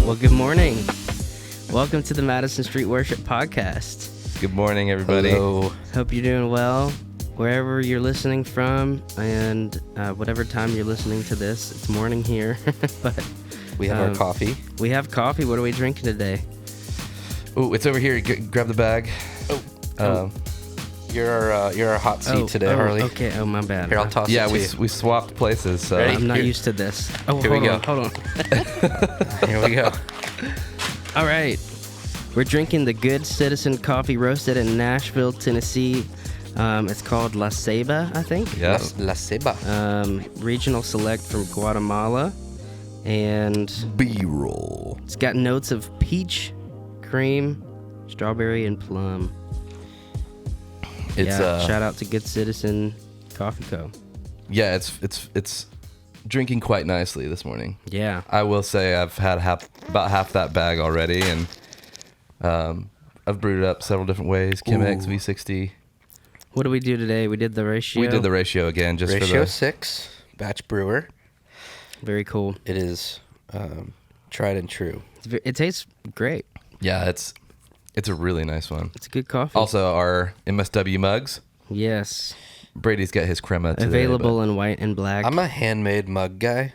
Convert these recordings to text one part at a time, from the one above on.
Well, good morning. Welcome to the Madison Street Worship Podcast. Good morning, everybody. Hello. Hope you're doing well, wherever you're listening from, and whatever time you're listening to this. It's morning here, but We have our coffee. we have coffee. What are we drinking today? Oh, it's over here. Grab the bag. You're our hot seat today, Harley. Okay. Oh, my bad. Here, I'll toss Yeah, it to we swapped places. So Ready? I'm not Here. used to this. Oh, Here we hold go. on. Here we go. All right. We're drinking the Good Citizen coffee roasted in Nashville, Tennessee. It's called La Ceiba, I think. yes. La Ceiba. Regional select from Guatemala. And B-roll. it's got notes of peach, cream, strawberry, and plum. It's Shout out to Good Citizen Coffee Co. yeah, it's drinking quite nicely this morning. Yeah. I will say I've had about half that bag already, and I've brewed it up several different ways. Chemex V60. What do we do today? We did the ratio. We did the ratio again, just Ratio for the 6, batch brewer. Very cool. It is tried and true. It tastes great. yeah. It's a really nice one. It's a good coffee. Also, our MSW mugs. Yes. Brady's got his crema today. Available in white and black. I'm a handmade mug guy.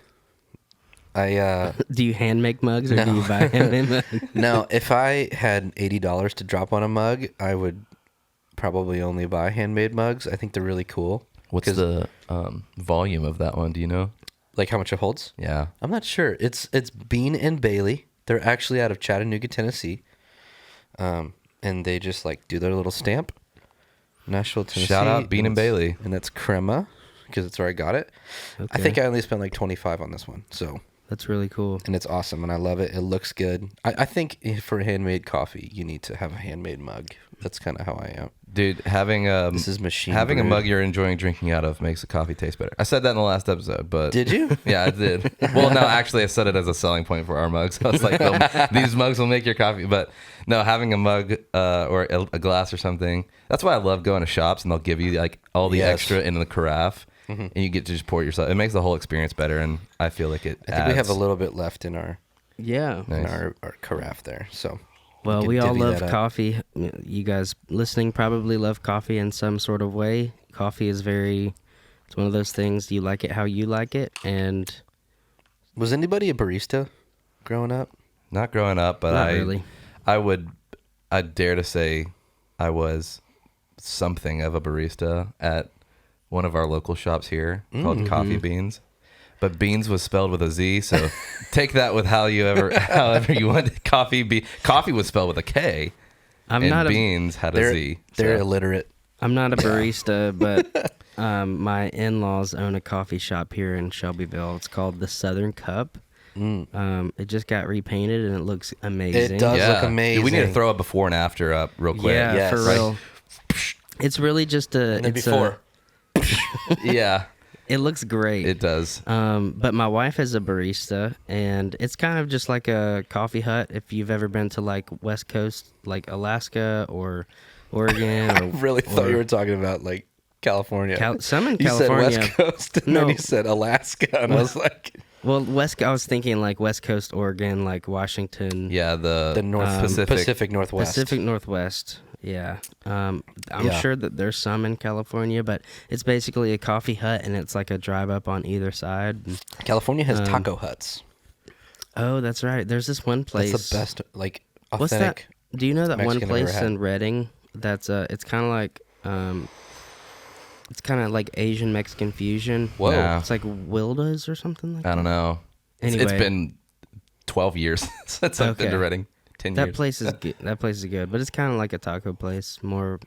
Do you hand make mugs or do No. you buy handmade mugs? Now, if I had $80 to drop on a mug, I would probably only buy handmade mugs. I think they're really cool. What's 'Cause, the volume of that one? Do you know? like how much it holds? Yeah. I'm not sure. It's Bean and Bailey. They're actually out of Chattanooga, Tennessee. And they just like do their little stamp. Nashville, Tennessee. Shout out Bean and Bailey. And that's crema because it's where I got it. I Okay. think I only spent like 25 on this one. So, That's really cool. and it's awesome and I love it. It looks good. I think for handmade coffee, you need to have a handmade mug. That's kind of how I am. Dude, having This is machine having a brewed. mug you're enjoying drinking out of makes the coffee taste better. I said that in the last episode, but Did you? Yeah, I did. Well, no, actually, I said it as a selling point for our mugs. I was like, these mugs will make your coffee. But no, having a mug or a glass or something. That's why I love going to shops and they'll give you like all the Yes. extra in the carafe, and you get to just pour it yourself. It makes the whole experience better, and I feel like it. I think we have a little bit left in our Yeah. Nice. our carafe there. So, Well, can we all divvy love that up. coffee. You guys listening probably love coffee in some sort of way. Coffee is it's one of those things, you like it how you like it. And was anybody a barista growing up? Not growing up, but Not really. I'd dare to say I was something of a barista at one of our local shops here called Coffee Beans. But Beans was spelled with a Z, so take that with however you want. Coffee was spelled with a K, I'm and not Beans had a They're Z. they're so- illiterate. I'm not a barista, but my in-laws own a coffee shop here in Shelbyville. It's called the Southern Cup. It just got repainted and it looks amazing. It does yeah. look amazing. Dude, we need to throw a before and after up real quick. Yeah, Yes. for Right. real. It's really just And then before. Yeah, It looks great. it does. But my wife is a barista, and it's kind of just like a coffee hut. If you've ever been to like West Coast, like Alaska or Oregon, or really thought you were talking about like California. some in you California. said West Coast, and then No. you said Alaska, and I was like, Well, I was thinking like West Coast, Oregon, like Washington, Yeah, the North Pacific Northwest. Pacific Northwest. Yeah. I'm Yeah. sure that there's some in California, but it's basically a coffee hut, and it's like a drive up on either side. California has taco huts. Oh, that's right. There's this one place. That's the best, like authentic. What's that? Do you know that one Mexican I've ever place had. in Redding? That's it's kind of like Asian Mexican fusion. Whoa. Nah. It's like Wilda's or something like I don't know. It's Anyway. been 12 years since I've been to Okay. Reading. 10 that years. place is good. That place is good, but it's kind of like a taco place. More,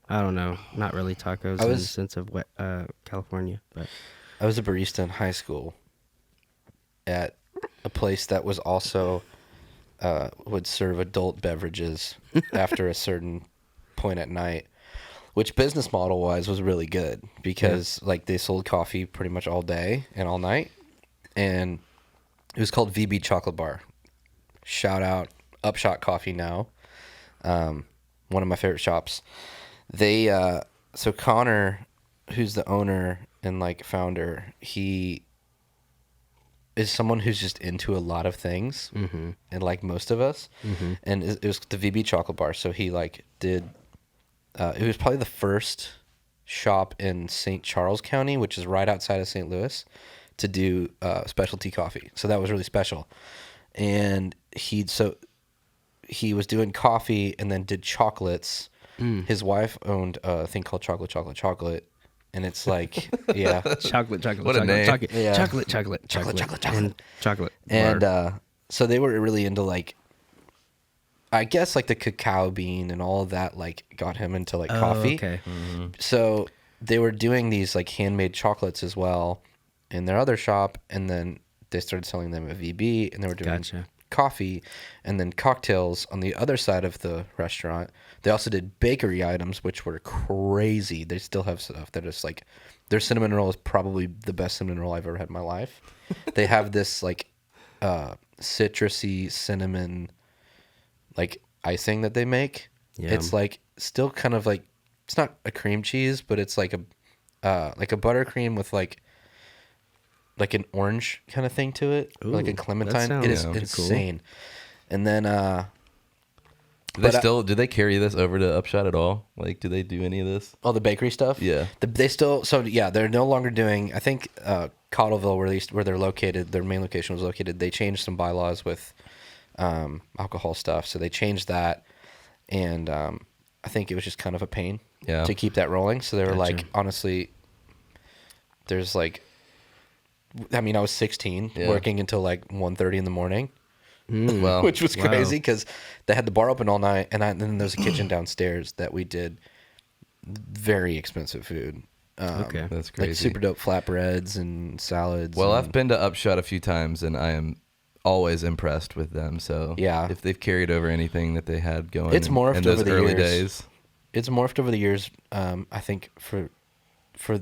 I don't know, not really tacos in the sense of California, but I was a barista in high school at a place that was also would serve adult beverages after a certain point at night, which business model wise was really good because like they sold coffee pretty much all day and all night, and it was called VB Chocolate Bar. Shout out Upshot Coffee now, one of my favorite shops. They so Connor, who's the owner and like founder, he is someone who's just into a lot of things, and like most of us, and it was the VB chocolate bar. So he like did. It was probably the first shop in St. Charles County, which is right outside of St. Louis, to do specialty coffee. So that was really special. And he was doing coffee and then did chocolates. His wife owned a thing called Chocolate. And it's like, yeah. Chocolate. What a name. Yeah. Chocolate. And chocolate. And so they were really into like, I guess like the cacao bean and all of that like got him into like coffee. Okay. So they were doing these like handmade chocolates as well in their other shop, and then they started selling them at VB, and they were doing coffee and then cocktails on the other side of the restaurant. They also did bakery items, which were crazy. They still have stuff that is like, their cinnamon roll is probably the best cinnamon roll I've ever had in my life. They have this like citrusy cinnamon like icing that they make. Yeah. It's like still kind of like, it's not a cream cheese, but it's like a buttercream with like an orange kind of thing to it, like a clementine. It is insane. Cool. And then do they carry this over to Upshot at all? Like, do they do any of this? Oh, the bakery stuff? Yeah. They're no longer doing, I think Cottleville, where they're located, their main location was located, they changed some bylaws with alcohol stuff. So they changed that. And I think it was just kind of a pain to keep that rolling. So they were like, honestly, there's like, I mean, I was 16 working until like 1:30 in the morning, which was crazy because they had the bar open all night. And then there's a kitchen downstairs that we did very expensive food. Okay, that's crazy. Like super dope flatbreads and salads. Well, I've been to Upshot a few times, and I am always impressed with them. So if they've carried over anything that they had going, it's morphed in those over the early years. days. It's morphed over the years. I think for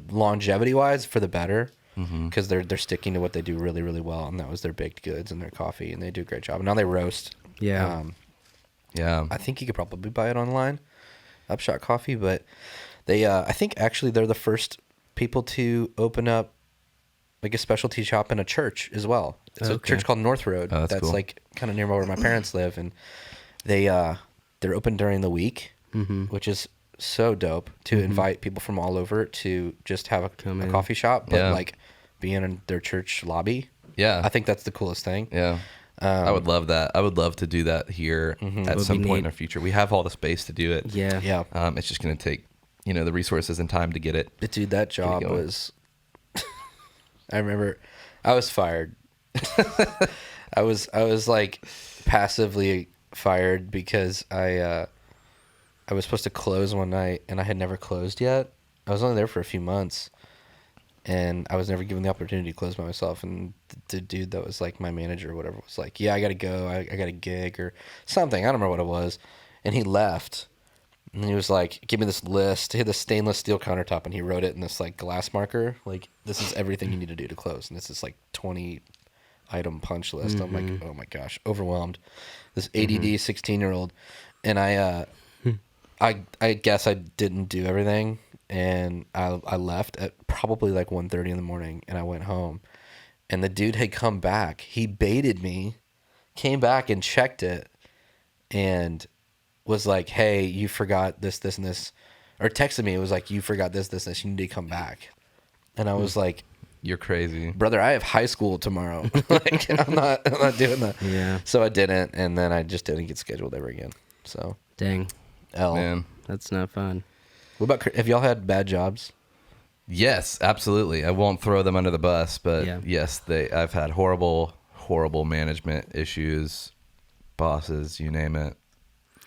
longevity wise, for the better, because they're sticking to what they do really, really well, and that was their baked goods and their coffee, and they do a great job. And now they roast. Yeah. I think you could probably buy it online, Upshot Coffee, but they I think actually they're the first people to open up like a specialty shop in a church as well. It's a church called North Road. That's cool. Like kind of near where my parents live, and they're open during the week, which is so dope to invite people from all over to just have a coffee shop, but like be in their church lobby. Yeah, I think that's the coolest thing. Yeah. I would love that. I would love to do that here at some point in our future. We have all the space to do it. Yeah. It's just going to take, the resources and time to get it. But dude, that job was. I remember, I was fired. I was like passively fired because I was supposed to close one night and I had never closed yet. I was only there for a few months. And I was never given the opportunity to close by myself. And the dude that was like my manager or whatever was like, yeah, I got to go. I got a gig or something. I don't remember what it was. And he left. And he was like, give me this list. He had this stainless steel countertop and he wrote it in this like glass marker. Like, this is everything you need to do to close. And it's this like 20 item punch list. I'm like, oh my gosh, overwhelmed. This ADD 16-year-old. And I guess I didn't do everything. And I left at probably like 1:30 in the morning, and I went home. And the dude had come back. He baited me, came back and checked it, and was like, hey, you forgot this, and this. Or texted me. It was like, you forgot this, and this. You need to come back. And I was like, you're crazy. Brother, I have high school tomorrow. Like, I'm not doing that. Yeah. So I didn't, and then I just didn't get scheduled ever again. So. Dang. Man. That's not fun. What about, have y'all had bad jobs? Yes, absolutely. I won't throw them under the bus, but yes, I've had horrible management issues, bosses, you name it.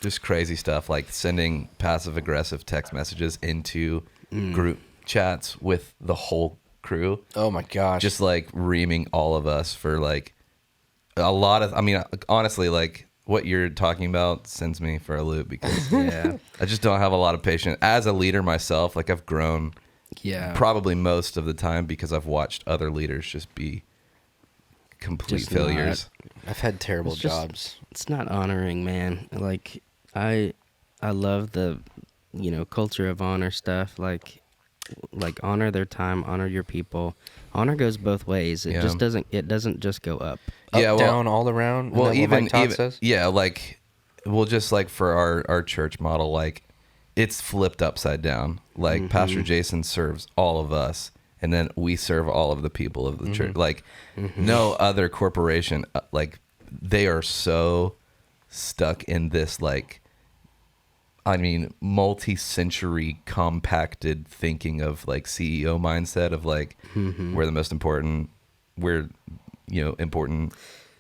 Just crazy stuff like sending passive aggressive text messages into group chats with the whole crew. Oh my gosh. Just like reaming all of us for like a lot of, I mean, honestly, like what you're talking about sends me for a loop because I just don't have a lot of patience. As a leader myself, like I've grown probably most of the time because I've watched other leaders just be complete failures. I've had terrible jobs. It's not honoring, man. Like I love the, culture of honor stuff. Like honor their time, honor your people, honor goes both ways. It Yeah. just doesn't. It doesn't just go up. Up, down, all around. Isn't Well, that what Mike Todd even says? yeah, like, well, just like for our church model, like, it's flipped upside down. Like, Pastor Jason serves all of us, and then we serve all of the people of the church. Like, no other corporation, like, they are so stuck in this, like, I mean, multi-century compacted thinking of, like, CEO mindset of, like, we're the most important, we're, important,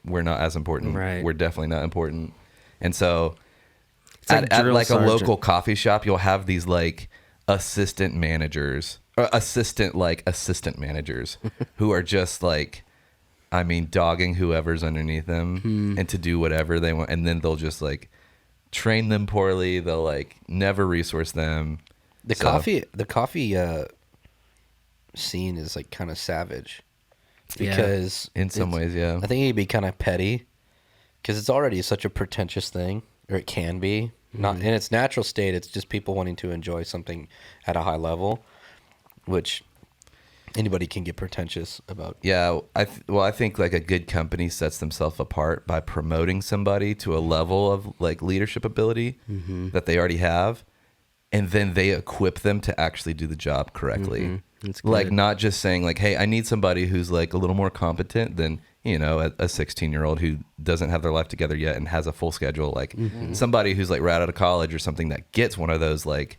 we're not as important, Right. we're definitely not important. And so It's like at drill like a sergeant. local coffee shop, you'll have these, like, assistant managers who are just, like, I mean, dogging whoever's underneath them and to do whatever they want. And then they'll just, like, train them poorly. They'll, like, never resource them. The coffee scene is like kind of savage because In some ways, yeah. I think it'd be kind of petty because it's already such a pretentious thing, or it can be. Not in its natural state. It's just people wanting to enjoy something at a high level, which anybody can get pretentious about. Yeah, I think, like, a good company sets themselves apart by promoting somebody to a level of, like, leadership ability that they already have, and then they equip them to actually do the job correctly. That's Like, good. not just saying, like, hey, I need somebody who's, like, a little more competent than, a 16-year-old who doesn't have their life together yet and has a full schedule. Like, somebody who's, like, right out of college or something that gets one of those, like,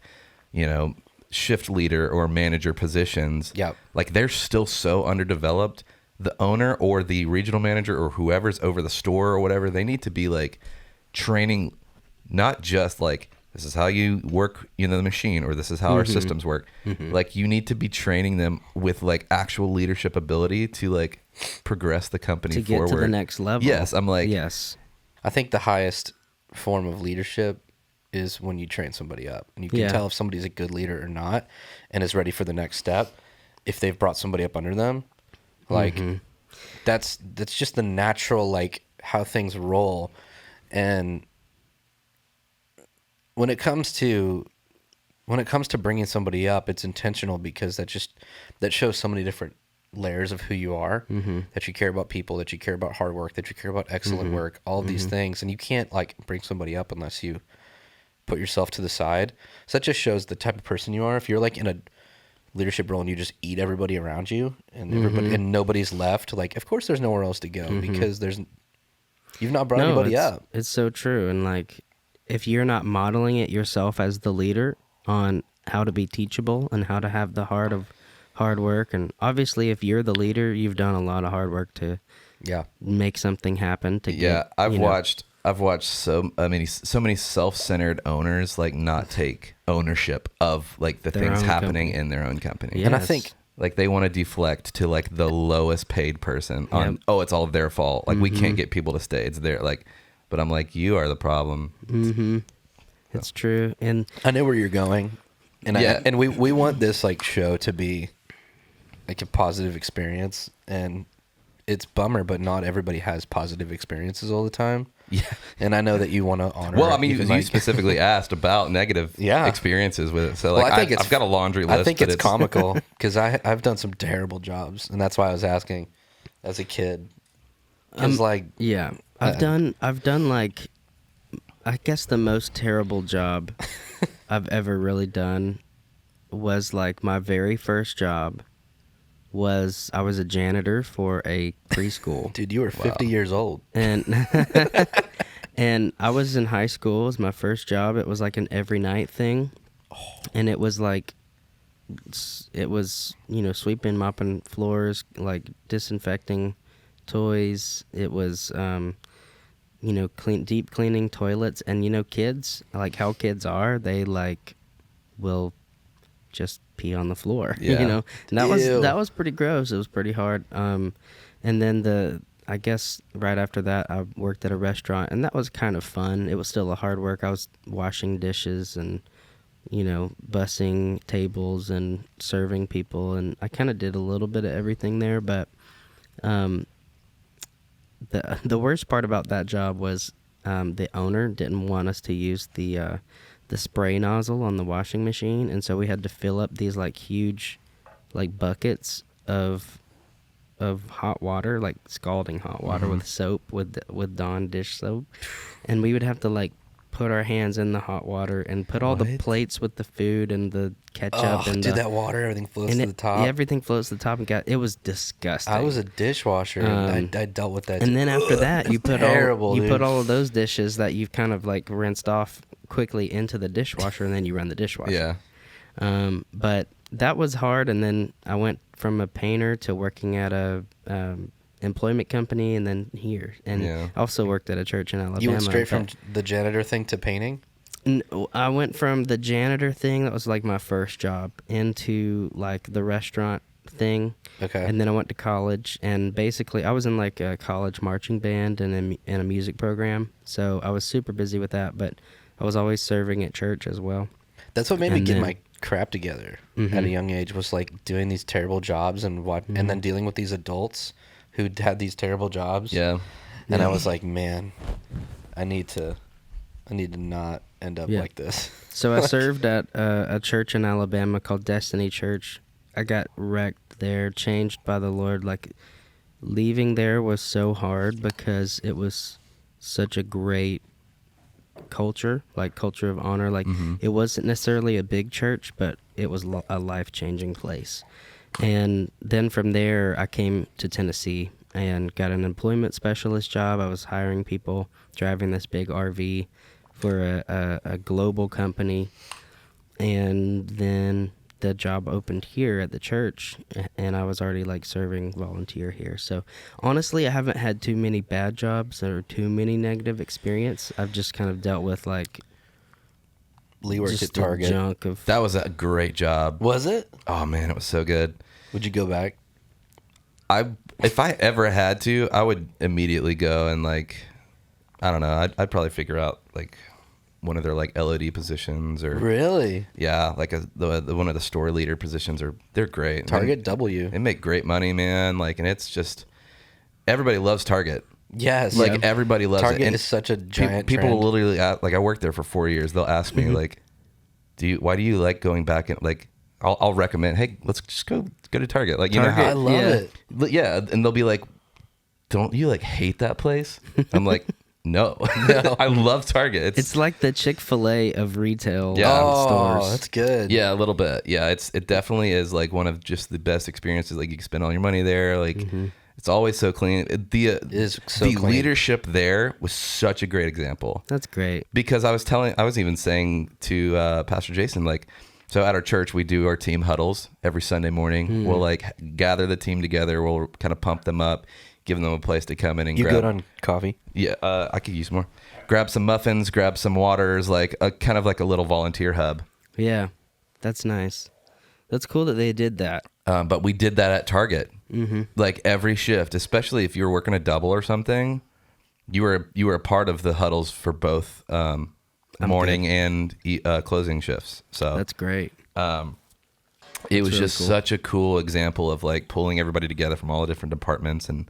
shift leader or manager positions. Yep. Like, they're still so underdeveloped. The owner or the regional manager or whoever's over the store or whatever, they need to be, like, training, not just, like, this is how you work, the machine, or this is how our systems work. Like, you need to be training them with, like, actual leadership ability to, like, progress the company To get forward. to the next level. Yes, I'm like, Yes. I think the highest form of leadership is when you train somebody up, and you can Yeah. tell if somebody's a good leader or not, and is ready for the next step. If they've brought somebody up under them, like that's just the natural, like, how things roll. And when it comes to bringing somebody up, it's intentional because that shows so many different layers of who you are, that you care about people, that you care about hard work, that you care about excellent work, all of these things. And you can't, like, bring somebody up unless you put yourself to the side. So that just shows the type of person you are. If you're, like, in a leadership role and you just eat everybody around you and everybody and nobody's left, like, of course there's nowhere else to go because you've not brought anybody up. It's so true. And, like, if you're not modeling it yourself as the leader on how to be teachable and how to have the heart of hard work, and obviously if you're the leader, you've done a lot of hard work to make something happen. I've watched so many self-centered owners, like, not take ownership of, like, the Their things own happening company. in their own company. Yes. And I think Like, they want to deflect to, like, the lowest paid person on, oh, it's all their fault. Like, we can't get people to stay. It's their, like, but I'm like, you are the problem. It's true. And I know where you're going, and and we want this, like, show to be, like, a positive experience, and it's bummer, but not everybody has positive experiences all the time. Yeah. And I know that you want to honor. Well, I mean, even, you like, specifically asked about negative experiences with it. So, like, I think I've got a laundry list. I think it's comical because I've done some terrible jobs, and that's why I was asking as a kid. Because, like, yeah, I've done like, I guess the most terrible job I've ever really done was, like, my very first job was I was a janitor for a preschool. dude, you were 50 years old. And and I was in high school. It was my first job. It was like an every night thing. And it was like, sweeping, mopping floors, like disinfecting toys. It was, deep cleaning toilets. And, kids, like how kids are, they, like, will just pee on the floor, Yeah. and that was pretty gross. It was pretty hard. And then I guess right after that, I worked at a restaurant, and that was kind of fun. It was still a hard work. I was washing dishes and, bussing tables and serving people, and I kind of did a little bit of everything there. But the worst part about that job was the owner didn't want us to use the spray nozzle on the washing machine, and so we had to fill up these, like, huge, like, buckets of of hot water, like scalding hot water with soap, with Dawn dish soap, and we would have to like put our hands in the hot water and put all the What? plates with the food and the ketchup Oh, and dude, that water, everything floats and to the top. everything floats to the top, and it was disgusting. I was a dishwasher, and I dealt with that. And then after that, you put terrible, put dude. all of those dishes that you've kind of like rinsed off quickly into the dishwasher, and then you run the dishwasher. Yeah. But that was hard, and then I went from a painter to working at a employment company, and then here, and Yeah. I also worked at a church in Alabama. You went straight from but- the janitor thing to painting? I went from the janitor thing, that was like my first job, into like the restaurant thing. Okay. And then I went to college, and basically I was in like a college marching band and a music program. So I was super busy with that, but I was always serving at church as well. That's what made me And get then- my crap together at a young age, was like doing these terrible jobs and and then dealing with these adults who had these terrible jobs. Yeah. And I was like, man, I need to not end up Yeah. like this. So I served at a church in Alabama called Destiny Church. I got wrecked there, changed by the Lord. Like, leaving there was so hard because it was such a great culture, like culture of honor. Like, it wasn't necessarily a big church, but it was a life-changing place. And then from there, I came to Tennessee and got an employment specialist job. I was hiring people, driving this big RV for a global company. And then the job opened here at the church, and I was already like serving volunteer here. So honestly, I haven't had too many bad jobs or too many negative experience. I've just kind of dealt with like Lee worked just at the Target. junk of That was a great job. Was it? Oh man, it was so good. Would you go back? If I ever had to, I would immediately go and like, I don't know, I'd probably figure out like one of their like LOD positions or Really? yeah, like one of the store leader positions, or they're great. Target W. They make great money, man. Like, and it's just everybody loves Target. Yes. Like everybody loves Target it. And is such a giant people trend. will literally like, I worked there for 4 years. They'll ask me like, why do you like going back and like, I'll recommend, hey, let's just go to Target. Like, you know I how, love it. yeah. And they'll be like, don't you like hate that place? I'm like, no. I love Target. it's like the Chick-fil-A of retail Yeah. Oh, stores. that's good. Yeah, a little bit. Yeah, it definitely is like one of just the best experiences. Like, you can spend all your money there. Like, it's always so clean. It is so the clean. leadership there was such a great example. That's great. Because I was even saying to Pastor Jason, like, so at our church we do our team huddles every Sunday morning. We'll like gather the team together. We'll kind of pump them up, give them a place to come in and You grab. good on coffee? Yeah, I could use more. Grab some muffins, grab some waters, like a kind of like a little volunteer hub. Yeah, that's nice. That's cool that they did that. But we did that at Target. Like every shift, especially if you were working a double or something, you were a part of the huddles for both morning and closing shifts. So That's great. it was really just cool. such a cool example of like pulling everybody together from all the different departments and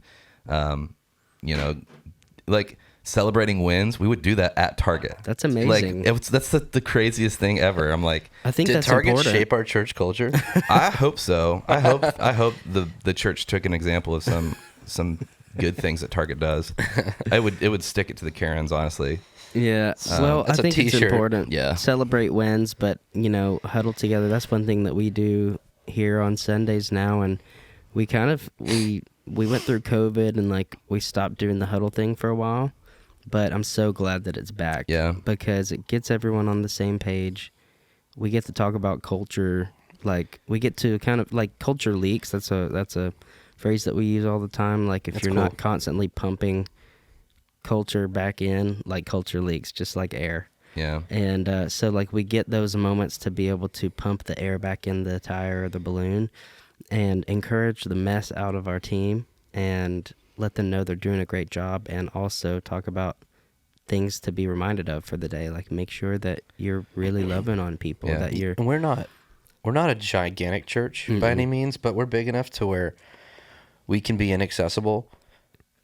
like celebrating wins. We would do that at Target. That's amazing. Like that's the craziest thing ever. I'm like, I think Did that's Target important. shape our church culture? I hope so. I hope the church took an example of some good things that Target does. It would stick it to the Karens, honestly. Yeah. Well, I That's a think it's t-shirt. important. Yeah. Celebrate wins, but huddle together. That's one thing that we do here on Sundays now, and we kind of we went through COVID and like we stopped doing the huddle thing for a while, but I'm so glad that it's back. Yeah. Because it gets everyone on the same page. We get to talk about culture. Like we get to kind of like culture leaks. That's a phrase that we use all the time. Like if That's you're cool. not constantly pumping culture back in, like culture leaks, just like air. Yeah. And so like we get those moments to be able to pump the air back in the tire or the balloon and encourage the mess out of our team and let them know they're doing a great job, and also talk about things to be reminded of for the day. Like make sure that you're really loving on people, Yeah. that you're And we're not a gigantic church by any means, but we're big enough to where we can be inaccessible,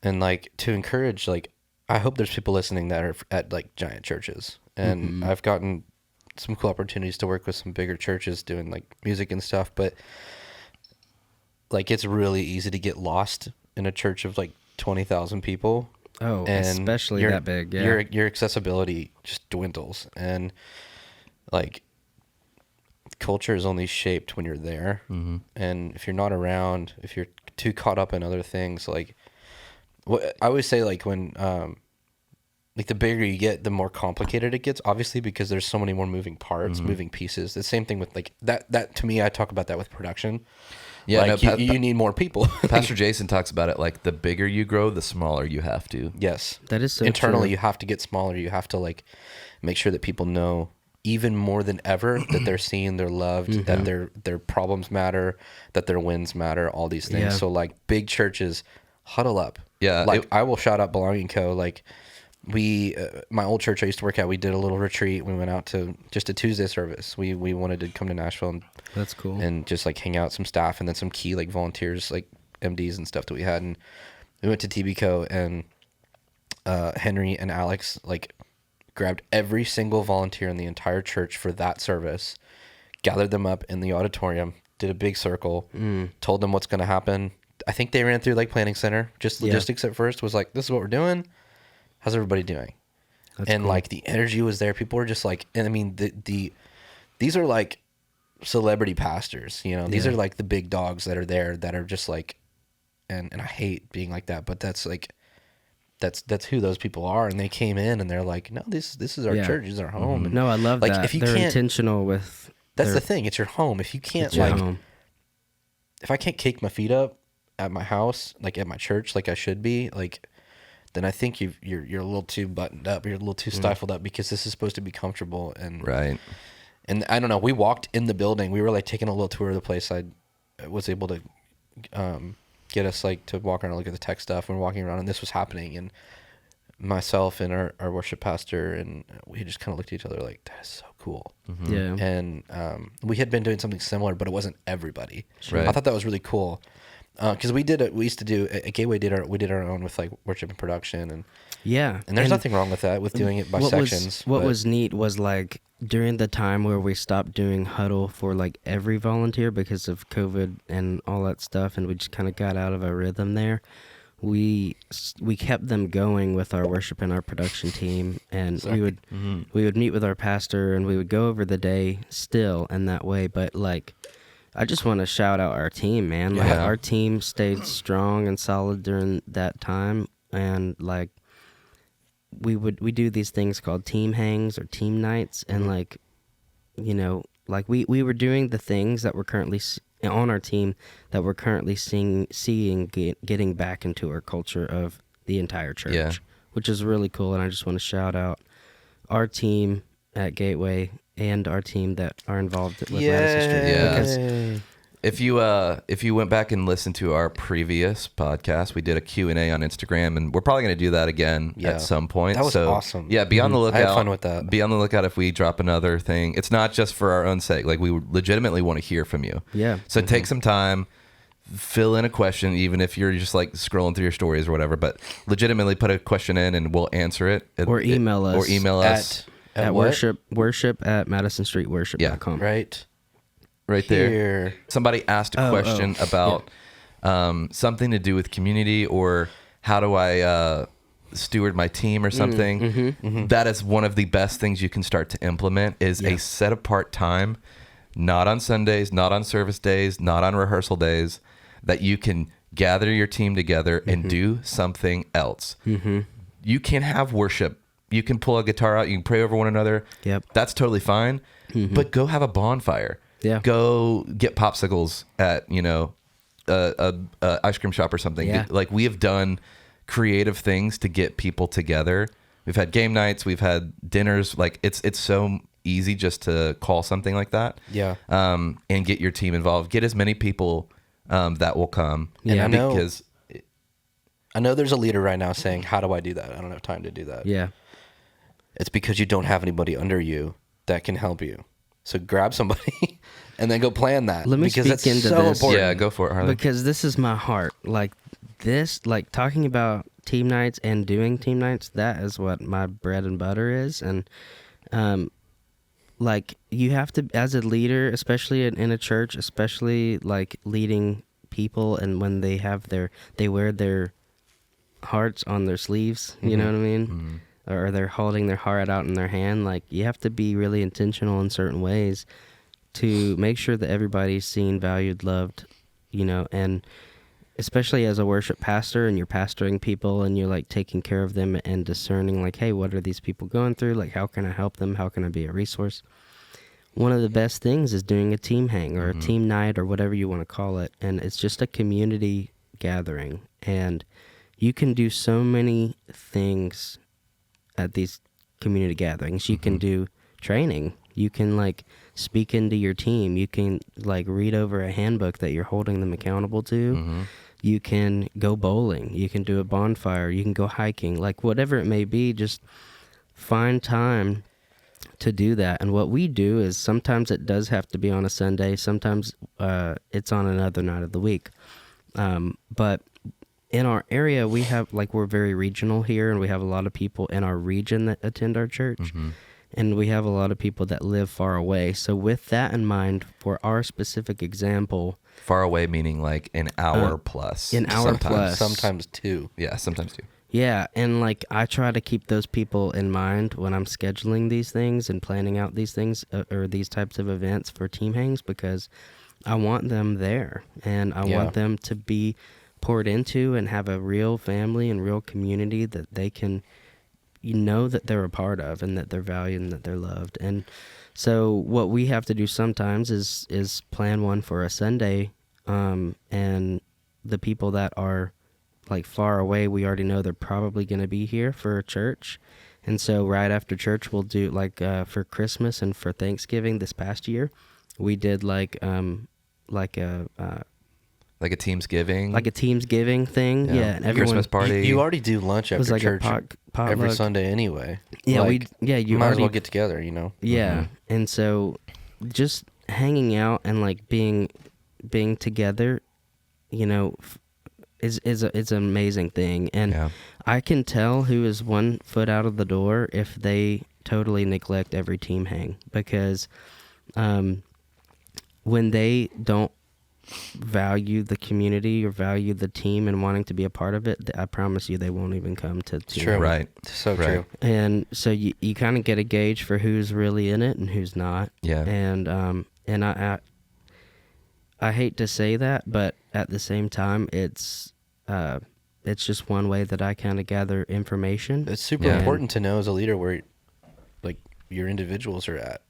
and like to encourage, like, I hope there's people listening that are at like giant churches, and I've gotten some cool opportunities to work with some bigger churches doing like music and stuff, but like it's really easy to get lost in a church of like 20,000 people. Oh, And especially that big. Yeah. Your accessibility just dwindles, and like culture is only shaped when you're there. Mm-hmm. And if you're not around, if you're too caught up in other things, like what I always say, like when like the bigger you get, the more complicated it gets, obviously, because there's so many more moving parts, moving pieces. The same thing with like that to me, I talk about that with production. Yeah, like no, you need more people. Pastor Jason talks about it like the bigger you grow, the smaller you have to. Yes. That is so internally true. you have to get smaller. You have to like make sure that people know even more than ever that they're seen, they're loved, that their problems matter, that their wins matter, all these things. Yeah. So like big churches, huddle up. Yeah, Like I will shout out Belonging Co. Like we, my old church I used to work at, we did a little retreat. We went out to just a Tuesday service. We wanted to come to Nashville That's cool. and just like hang out some staff and then some key like volunteers, like MDs and stuff that we had. And we went to TBCO, and Henry and Alex like grabbed every single volunteer in the entire church for that service, gathered them up in the auditorium, did a big circle, told them what's going to happen. I think they ran through like planning center, just logistics at first, was like, this is what we're doing. How's everybody doing? That's and cool. like the energy was there. People were just like, and I mean, these are like celebrity pastors, you know, these are like the big dogs that are there that are just like, and I hate being like that, but that's like, that's who those people are. And they came in and they're like, no, this is our church, this is our home. And No, I love like, that. if you They're can't- intentional with. that's the thing. It's your home. If you can't It's your like, home. if I can't kick my feet up at my house, like at my church, like I should be, like, then I think you're a little too buttoned up. You're a little too stifled up, because this is supposed to be comfortable. And Right. and I don't know. We walked in the building. We were like taking a little tour of the place. I was able to get us like to walk around and look at the tech stuff. We were walking around, and this was happening. And myself and our worship pastor, and we just kind of looked at each other like, that is so cool. Yeah. And we had been doing something similar, but it wasn't everybody. Right. I thought that was really cool. Because we used to do at Gateway, we did our own with like worship and production, and Yeah. there's nothing wrong with that, with doing it by sections. What but- was neat was like during the time where we stopped doing Huddle for like every volunteer because of COVID and all that stuff, and we just kind of got out of a rhythm there. We kept them going with our worship and our production team, and we would meet with our pastor, and we would go over the day still in that way. But like, I just want to shout out our team, man. Like Yeah. our team stayed strong and solid during that time, and like we do these things called team hangs or team nights, and like, you know, like we were doing the things that we're currently on our team that we're currently getting back into our culture of the entire church, Yeah. which is really cool. And I just want to shout out our team at Gateway and our team that are involved with Madison Street. Yeah. Because If you went back and listened to our previous podcast, we did a Q&A on Instagram, and we're probably going to do that again Yeah. at some point. That was so, awesome. Yeah, be on the I lookout. had fun with that. Be on the lookout if we drop another thing. It's not just for our own sake. Like, we legitimately want to hear from you. Yeah. So take some time, fill in a question, even if you're just like scrolling through your stories or whatever, but legitimately put a question in and we'll answer it. Or email us. Or email us. at what? worship at madisonstreetworship.com. Right Right there. here. Somebody asked a question about something to do with community, or how do I steward my team or something. That is one of the best things you can start to implement is a set apart time, not on Sundays, not on service days, not on rehearsal days, that you can gather your team together and do something else. You can have worship. You can pull a guitar out. You can pray over one another. Yep. That's totally fine. But go have a bonfire. Yeah. Go get popsicles at, a ice cream shop or something. Yeah. Like, we have done creative things to get people together. We've had game nights. We've had dinners. Like, it's so easy just to call something like that. Yeah. And get your team involved. Get as many people that will come. Yeah. And Because I know there's a leader right now saying, how do I do that? I don't have time to do that. Yeah. It's because you don't have anybody under you that can help you. So grab somebody and then go plan that. Let me because speak that's into so this. important. yeah, go for it, Harley. Because this is my heart. Like this, like talking about team nights and doing team nights, that is what my bread and butter is. And like you have to, as a leader, especially in a church, especially like leading people, and when they wear their hearts on their sleeves, you know what I mean? Or they're holding their heart out in their hand. Like, you have to be really intentional in certain ways to make sure that everybody's seen, valued, loved, and especially as a worship pastor, and you're pastoring people and you're like taking care of them and discerning, like, hey, what are these people going through? Like, how can I help them? How can I be a resource? One of the best things is doing a team hang or a team night or whatever you want to call it. And it's just a community gathering. And you can do so many things at these community gatherings. You can do training. You can like speak into your team. You can like read over a handbook that you're holding them accountable to. You can go bowling. You can do a bonfire. You can go hiking. Like, whatever it may be, just find time to do that. And what we do is sometimes it does have to be on a Sunday. Sometimes it's on another night of the week. But in our area, we have, like, we're very regional here, and we have a lot of people in our region that attend our church. And we have a lot of people that live far away. So with that in mind, for our specific example... Far away meaning like an hour plus. An hour plus. Sometimes two. Yeah, sometimes two. Yeah, and like I try to keep those people in mind when I'm scheduling these things and planning out these things or these types of events for team hangs, because I want them there, and I want them to be poured into and have a real family and real community that they can, that they're a part of, and that they're valued and that they're loved. And so what we have to do sometimes is plan one for a Sunday, and the people that are like far away, we already know they're probably going to be here for church. And so right after church, we'll do like for Christmas and for Thanksgiving this past year, we did like a Teamsgiving thing. Yeah, and everyone, Christmas party. You already do lunch after like church every potluck. Sunday anyway. Yeah, like, you might already, as well get together, Yeah, and so just hanging out and like being together, is an amazing thing. And I can tell who is 1 foot out of the door if they totally neglect every team hang, because when they don't value the community or value the team and wanting to be a part of it, I promise you they won't even come to team. True. Right. So right. true. And so you kind of get a gauge for who's really in it and who's not. Yeah. And I hate to say that, but at the same time, it's just one way that I kind of gather information. It's super important to know as a leader where like your individuals are at.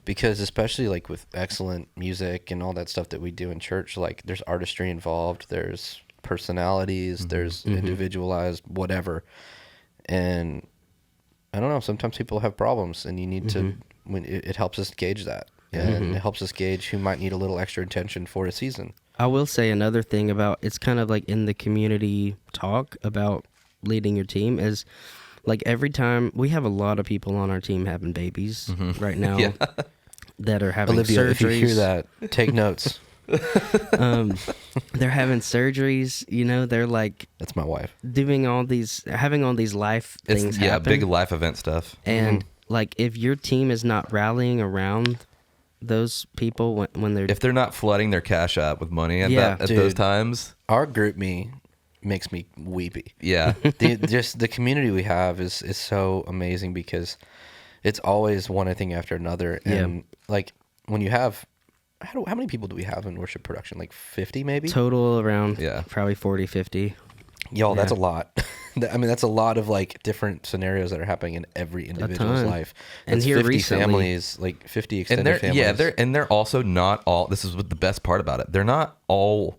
Because especially like with excellent music and all that stuff that we do in church, like there's artistry involved, there's personalities, there's individualized whatever. And I don't know, sometimes people have problems, and you need to, when it helps us gauge that. And it helps us gauge who might need a little extra attention for a season. I will say another thing about, it's kind of like in the community talk about leading your team is, like, every time we have a lot of people on our team having babies right now that are having Olivia, surgeries. if you hear that, take notes. They're having surgeries, they're like, That's my wife. having all these life things happen. Big life event stuff. And like, if your team is not rallying around those people when they're, if they're not flooding their cash app with money at Dude, those times, our group makes me weepy. yeah. Just the community we have is so amazing, because it's always one thing after another. And like when you have, how many people do we have in worship production? Like 50 maybe? total around probably 40, 50. Y'all, that's a lot. I mean, that's a lot of like different scenarios that are happening in every individual's life. And that's here 50 recently, families, like 50 extended families. Yeah, they're also not all, this is what the best part about it, they're not all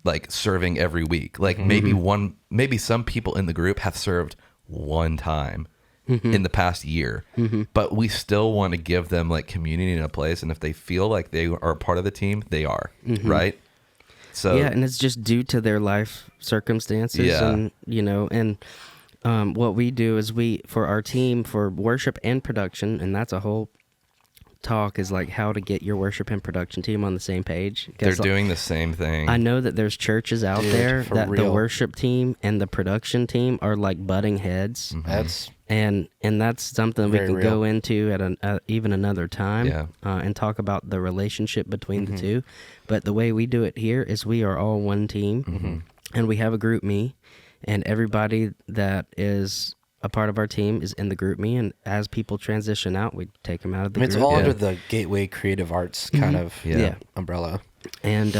like serving every week. Like maybe some people in the group have served one time in the past year, but we still want to give them like community in a place. And if they feel like they are a part of the team, they are, right? So yeah, and it's just due to their life circumstances, and what we do is for our team, for worship and production, and that's a whole talk is like how to get your worship and production team on the same page. They're 'Cause, like, doing the same thing. I know that there's churches out Dude, there for that the real. worship team and the production team are like butting heads. That's And that's something we Very can real. go into at even another time, Yeah. and talk about the relationship between the two. But the way we do it here is we are all one team, and we have a group me, and everybody that is a part of our team is in the group me. And as people transition out, we take them out of the it's group. all Yeah. under the Gateway Creative Arts kind of Yeah. umbrella. And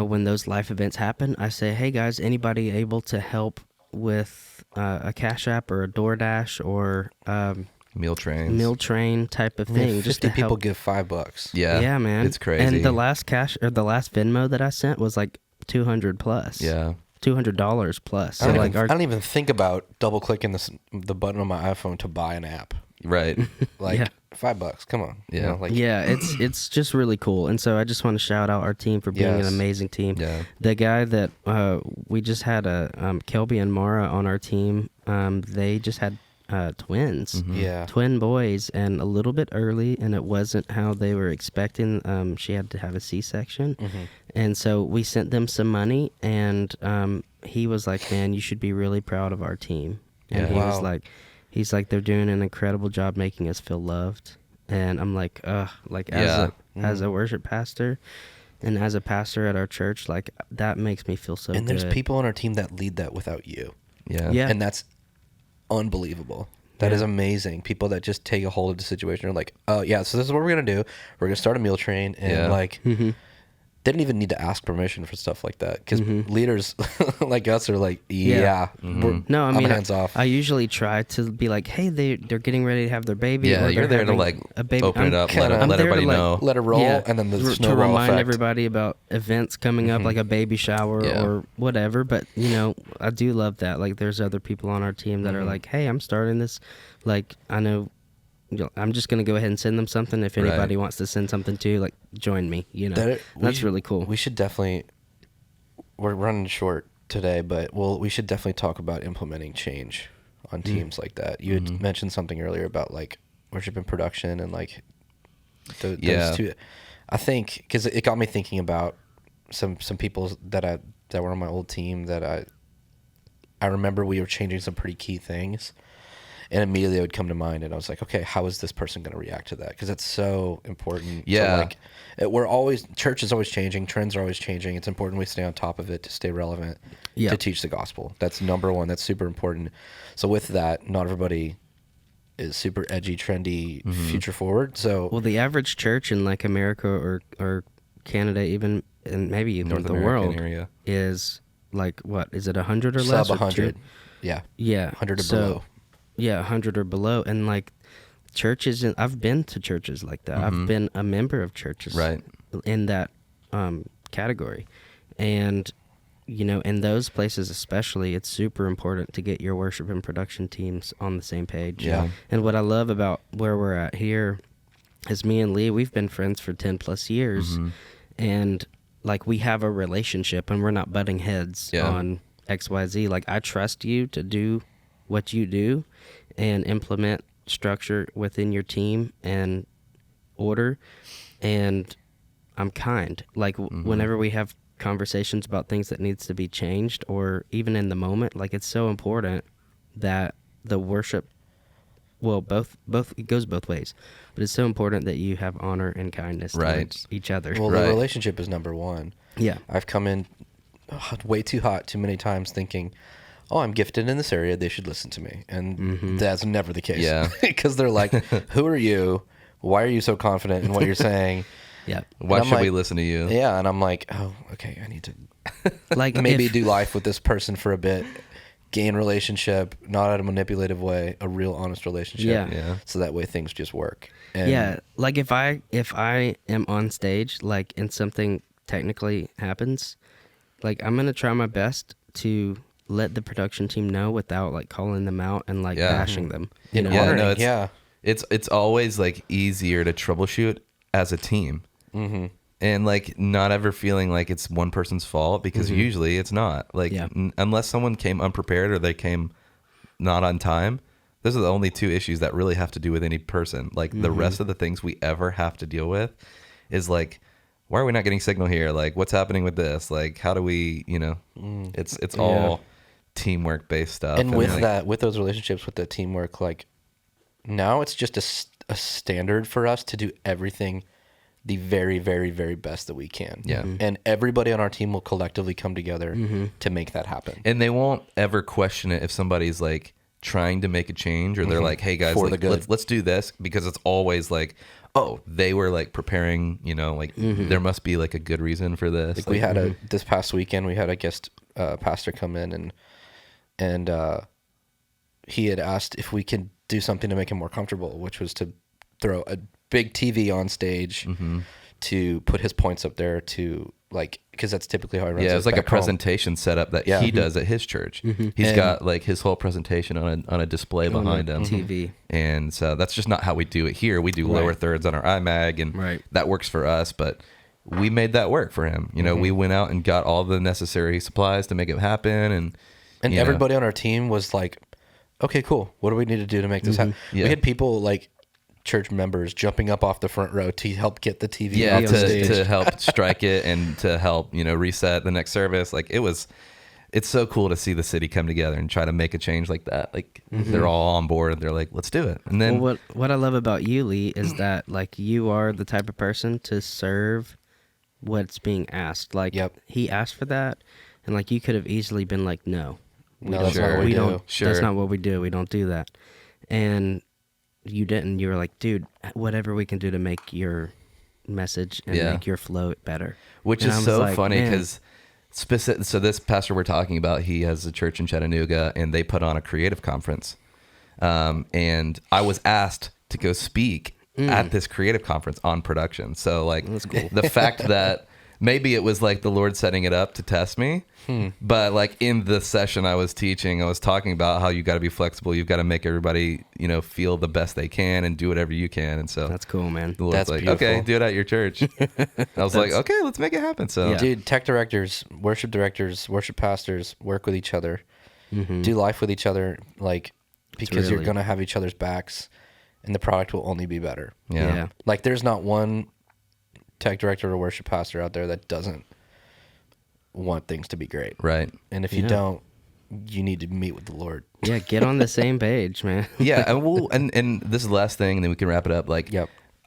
when those life events happen, I say, hey guys, anybody able to help with a Cash App or a DoorDash or Meal trains. meal train type of I mean, thing, 50 just to people help. give $5. Yeah. Yeah, man, It's crazy. And the last the last Venmo that I sent was like 200 plus. Yeah. $200 plus. I So don't, like even, I don't even think about double clicking the button on my iPhone to buy an app. Right. Like Yeah. $5. Come on. You Yeah. know, like yeah, it's just really cool. And so I just want to shout out our team for being an Yes. amazing team. Yeah. The guy that we just had Kelby and Mara on our team. They just had twins. Yeah. Twin boys, and a little bit early, and it wasn't how they were expecting. She had to have a C-section, and so we sent them some money, and he was like, man, you should be really proud of our team. And Yeah. he was Wow. like, they're doing an incredible job making us feel loved. And I'm like, Yeah. as a worship pastor and as a pastor at our church, like that makes me feel so And good. there's people on our team that lead that without you. Yeah. Yeah. And that's unbelievable. That is Yeah. amazing. People that just take a hold of the situation are like, oh, yeah, so this is what we're going to do. We're going to start a meal train. And Yeah. like, they didn't even need to ask permission for stuff like that. Because leaders like us are like, yeah, we're, No, I I'm mean, hands off. I usually try to be like, hey, they're getting ready to have their baby. Yeah, or you're they're there to having like a baby. open it up, let kinda- I'm there to, everybody like, know. Let it roll, and then the to snowball remind effect. everybody about events coming up, like a baby shower Yeah. or whatever. But I do love that. Like, there's other people on our team that are like, hey, I'm starting this. Like, I know. I'm just gonna go ahead and send them something. If anybody wants to send something too, like join me. That's really cool. We should definitely. We're running short today, but we should definitely talk about implementing change on teams like that. You had mentioned something earlier about like worship and production and like those two. I think because it got me thinking about some people that were on my old team that I remember we were changing some pretty key things. And immediately it would come to mind, and I was like, okay, how is this person going to react to that? Because it's so important. Yeah. Church is always changing. Trends are always changing. It's important we stay on top of it to stay relevant, Yeah. to teach the gospel. That's number one. That's super important. So with that, not everybody is super edgy, trendy, future forward. So Well, the average church in like America or Canada, even, and maybe even North the American world, area. is like, what is it, 100 or sub less? 100. Yeah. Yeah, 100 or so- below. Yeah, 100 or below, and like churches. I've been to churches like that. I've been a member of churches, Right. in that category, and in those places especially, it's super important to get your worship and production teams on the same page. Yeah. And what I love about where we're at here is me and Lee, we've been friends for 10 plus years, and like we have a relationship, and we're not butting heads Yeah. on XYZ. Like, I trust you to do what you do and implement structure within your team and order, and I'm kind. Like, whenever we have conversations about things that needs to be changed, or even in the moment, like, it's so important that the worship, well, both it goes both ways, but it's so important that you have honor and kindness towards each other. Well, Right. the relationship is number one. Yeah. I've come in way too hot too many times thinking, oh, I'm gifted in this area, they should listen to me. And that's never the case. Yeah. Because they're like, who are you? Why are you so confident in what you're saying? Yeah. Why I'm should like- we listen to you? Yeah. And I'm like, oh, okay, I need to Like, maybe if- do life with this person for a bit, gain relationship, not in a manipulative way, a real honest relationship. Yeah. Yeah. So that way things just work. And yeah, like if I am on stage, like, and something technically happens, like, I'm gonna try my best to let the production team know without like calling them out and like Yeah. bashing them. And know? Yeah, honoring, no, it's, yeah. it's always like easier to troubleshoot as a team, and like not ever feeling like it's one person's fault, because usually it's not. Like Yeah. unless someone came unprepared or they came not on time, Those are the only two issues that really have to do with any person. Like the rest of the things we ever have to deal with is like, why are we not getting signal here? Like, what's happening with this? Like, how do we, it's all teamwork based stuff. And with like, that, with those relationships, with the teamwork, like now it's just a standard for us to do everything the very, very, very best that we can. Yeah. And everybody on our team will collectively come together to make that happen. And they won't ever question it if somebody's like trying to make a change or they're like, hey guys, For the like, good. let's do this, because it's always like, oh, they were like preparing, like there must be like a good reason for this. Like we had this past weekend, we had a guest pastor come in and he had asked if we could do something to make him more comfortable, which was to throw a big TV on stage to put his points up there to like, because that's typically how he runs. Yeah, it's like a back home. presentation setup that he does at his church. He's got like his whole presentation on a display behind him. TV. And so that's just not how we do it here. We do lower thirds on our iMag, and that works for us. But we made that work for him. We went out and got all the necessary supplies to make it happen. And everybody on our team was like, okay, cool. What do we need to do to make this happen? Yeah. We had people like church members jumping up off the front row to help get the TV yeah, off the stage. to help strike it and to help, reset the next service. Like it's so cool to see the city come together and try to make a change like that. Like they're all on board and they're like, let's do it. And then what I love about you, Lee, is that like you are the type of person to serve what's being asked. Like he asked for that, and like you could have easily been like, no, that's not what we do. That's not what we do. We don't do that. And you didn't. You were like, dude, whatever we can do to make your message and make your flow better. Which and is so funny because so this pastor we're talking about, he has a church in Chattanooga and they put on a creative conference. And I was asked to go speak at this creative conference on production. So like that's cool. The fact that maybe it was like the Lord setting it up to test me. But like in the session I was teaching, I was talking about how you got to be flexible. You've got to make everybody, feel the best they can and do whatever you can. And so that's cool, man. The Lord's That's like, beautiful. okay, do it at your church. I was like, okay, let's make it happen. So Dude, tech directors, worship pastors work with each other, do life with each other, like because you're going to have each other's backs and the product will only be better. Yeah. Like there's not one tech director or worship pastor out there that doesn't want things to be great. Right. And if you don't, you need to meet with the Lord. Yeah, get on the same page, man. Yeah, and this is the last thing, and then we can wrap it up. Like,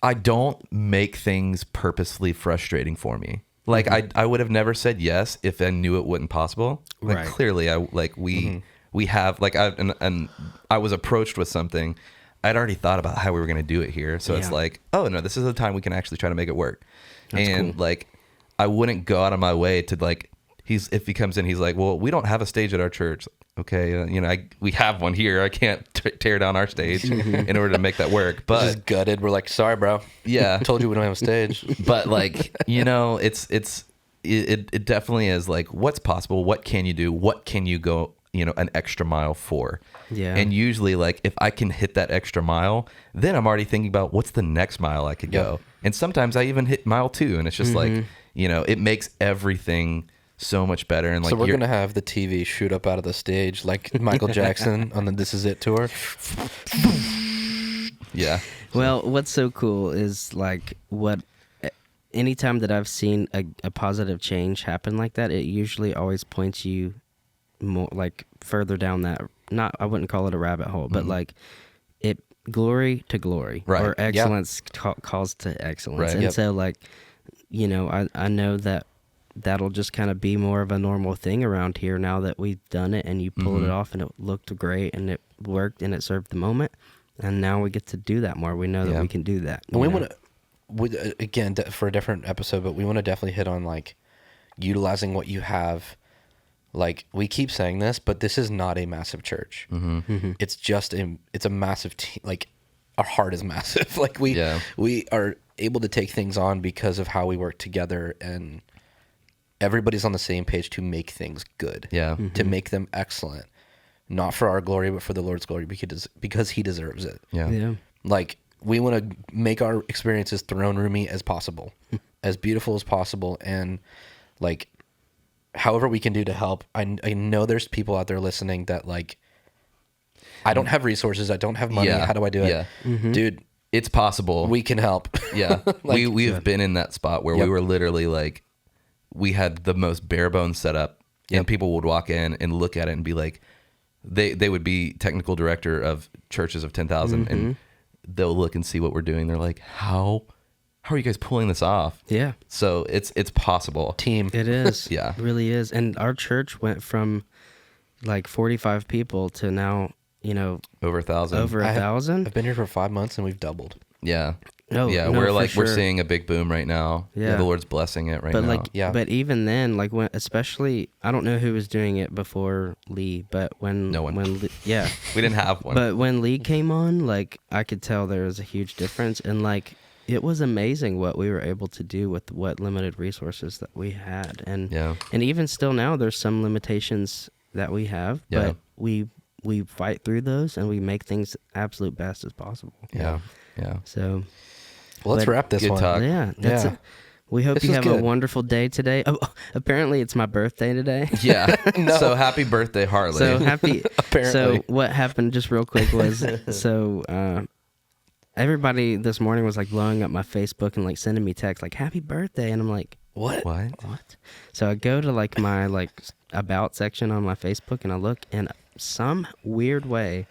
I don't make things purposefully frustrating for me. Like, I would have never said yes if I knew it wasn't possible. Like, clearly, we have like I was approached with something. I'd already thought about how we were going to do it here, so it's like, oh no, this is the time we can actually try to make it work. That's cool. Like, I wouldn't go out of my way to like. If he comes in, he's like, well, we don't have a stage at our church. Okay, we have one here. I can't tear down our stage in order to make that work. But just gutted. We're like, sorry, bro. Yeah, I told you we don't have a stage. But like, it definitely is like, what's possible? What can you do? What can you go, an extra mile for? Yeah. And usually, like, if I can hit that extra mile, then I'm already thinking about what's the next mile I could go. And sometimes I even hit mile 2, and it's just like, it makes everything so much better. And like, so we're gonna have the TV shoot up out of the stage like Michael Jackson on the This Is It tour. Yeah. Well, what's so cool is like anytime that I've seen a positive change happen like that, it usually always points you more like further down that. I wouldn't call it a rabbit hole, but like it glory to glory, right? Or excellence calls to excellence, right. And so like I know that'll just kind of be more of a normal thing around here now that we've done it and you pulled it off and it looked great and it worked and it served the moment, and now we get to do that more. We know that we can do that. And we want to, again, for a different episode, but we want to definitely hit on like utilizing what you have. Like we keep saying this, but this is not a massive church. It's just it's a massive team. Like our heart is massive. Like we are able to take things on because of how we work together, and everybody's on the same page to make things good. Yeah. To make them excellent. Not for our glory, but for the Lord's glory, because he deserves it. Yeah. Like we want to make our experiences throne roomy as possible, as beautiful as possible, and like however we can do to help. I know there's people out there listening that like I don't have resources. I don't have money. Yeah. How do I do it? Yeah. Dude, It's possible. we can help. Yeah. Like- we have been in that spot where we Yep. were literally like, we had the most bare bones setup, and people would walk in and look at it and be like, they would be technical director of churches of 10,000 and they'll look and see what we're doing. They're like, how are you guys pulling this off? Yeah. So it's possible. Team. It is. Yeah. It really is. And our church went from like 45 people to now, Over 1,000. over 1,000. I've been here for 5 months and we've doubled. Yeah. No, yeah. no, We're for like, we're sure. seeing a big boom right now. Yeah. The Lord's blessing it right But now. but even then, like when, especially, I don't know who was doing it before Lee, but when No one. when Lee, yeah, We didn't have one. but when Lee came on, like I could tell there was a huge difference, and like it was amazing what we were able to do with what limited resources that we had, and Yeah. and even still now, there's some limitations that we have, Yeah. but we fight through those and we make things absolute best as possible. Yeah. Yeah. So Well, let's But- wrap this Good one. talk. yeah, that's Yeah. it. We hope This you was have good. a wonderful day today. Oh, apparently it's my birthday today. Yeah. No. So happy birthday, Harley. So happy. Apparently. So what happened just real quick was everybody this morning was like blowing up my Facebook and like sending me texts like happy birthday, and I'm like, What? What? so I go to like my like about section on my Facebook and I look, and some weird way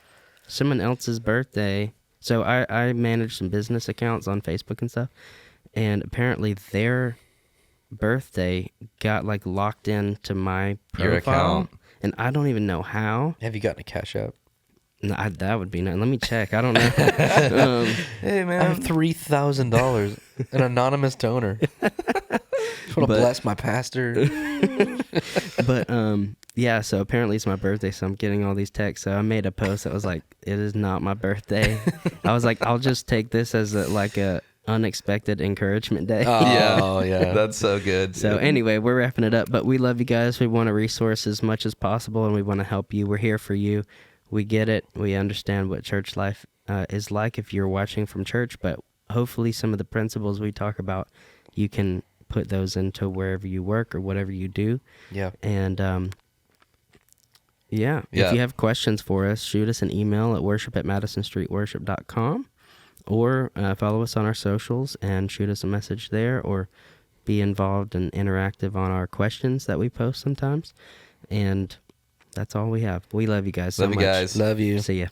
someone else's birthday. So I manage some business accounts on Facebook and stuff, and apparently their birthday got like locked into my profile, Your account. and I don't even know how. Have you gotten a cash app? No, that would be nice. Let me check. I don't know. Hey, I man. have $3,000. An anonymous donor. Just want to bless my pastor. But yeah, so apparently it's my birthday, so I'm getting all these texts. So I made a post that was like, it is not my birthday. I was like, I'll just take this as a unexpected encouragement day. Oh, yeah. That's so good. So dude. anyway, we're wrapping it up, but we love you guys. We want to resource as much as possible, and we want to help you. We're here for you. We get it. We understand what church life is like if you're watching from church, but hopefully some of the principles we talk about, you can put those into wherever you work or whatever you do. Yeah. And Yeah. if you have questions for us, shoot us an email at worship@madisonstreetworship.com, or follow us on our socials and shoot us a message there, or be involved and interactive on our questions that we post sometimes. And that's all we have. We love you guys so Love you much. guys. Love you. See ya.